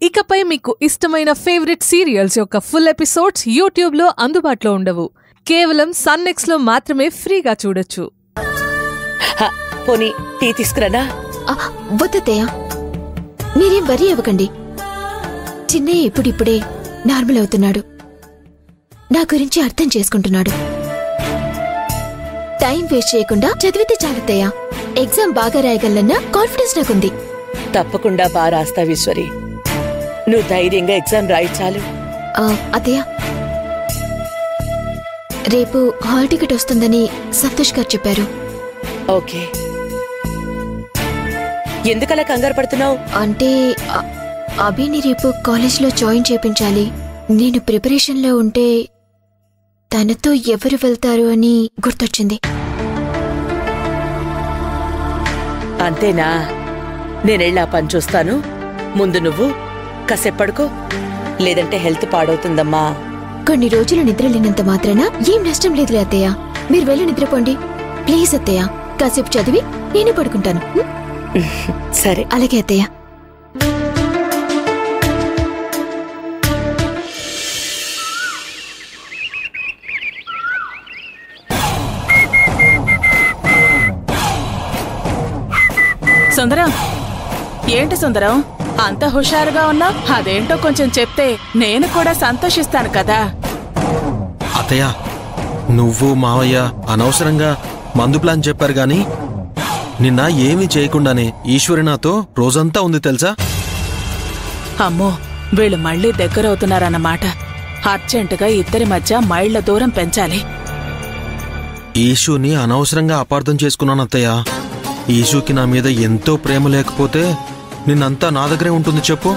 ఇకపై మీకు ఇష్టమైన ఫేవరెట్ సీరియల్స్ యొక్క ఫుల్ ఎపిసోడ్స్ యూట్యూబ్లో అందుబాటులో ఉండవు. కేవలం సన్నెక్స్లో మాత్రమే ఫ్రీగా చూడొచ్చు. పోనీ టీ తీసుకురానా? వద్దయ్యా, మీరేం వరీ అవ్వకండి. చిన్నయ్య ఇప్పుడిప్పుడే నార్మల్ అవుతున్నాడు. నా గురించి అర్థం చేసుకుంటున్నాడు. టైం వేస్ట్ చేయకుండా చదివితే చాలత్తయ్యా. ఎగ్జామ్ బాగా రాయగలన్న కాన్ఫిడెన్స్ నాకుంది. తప్పకుండా బాగా రాస్తావీశ్వరి. నువ్వు ధైర్యంగా ఎగ్జామ్ రాయి చాలు. అత్తయ్య, రేపు హాల్ టికెట్ వస్తుందని సంతోష్ గారు చెప్పారు. ఓకే, ఎందుకలా కంగారు పడుతున్నావు? అంటే అభిని రేపు కాలేజ్లో జాయిన్ చేయించాలి. నేను ప్రిపరేషన్లో ఉంటే తనతో ఎవరు వెళ్తారు అని గుర్తొచ్చింది. అంతేనా? నేనెళ్ళి ఆ పని చూస్తాను. ముందు నువ్వు కాసేపు పడుకో, లేదంటే హెల్త్ పాడవుతుందమ్మా. కొన్ని రోజులు నిద్ర లేనంత మాత్రాన ఏం నష్టం లేదులే అత్తయ్య. మీరు వెళ్ళి నిద్రపోండి ప్లీజ్ అత్తయ్య. కాసేపు చదివి నేనే పడుకుంటాను. సరే. అలాగే అత్తయ్య. సుందరం, ఏంటి సుందరం అంత హుషారుగా ఉన్నా? అదేంటో కొంచెం చెప్తే నేను కూడా సంతోషిస్తాను కదా. అత్తయ్య, నువ్వు మావయ్య అనవసరంగా మందు ప్లాన్ చెప్పారు గాని నిన్న ఏమీ చేయకుండానే ఈశ్వరి నాతో రోజంతా ఉంది తెలుసా? అమ్మో, వీళ్ళు మళ్ళీ దగ్గరవుతున్నారన్నమాట. అర్జెంటుగా ఇద్దరి మధ్య మైళ్ల దూరం పెంచాలి. ఈషుని అనవసరంగా అపార్థం చేసుకున్నాను అత్తయ్య. ఈషుకి నా మీద ఎంతో ప్రేమ లేకపోతే నిన్నంతా నా దగ్గరే ఉంటుంది చెప్పు.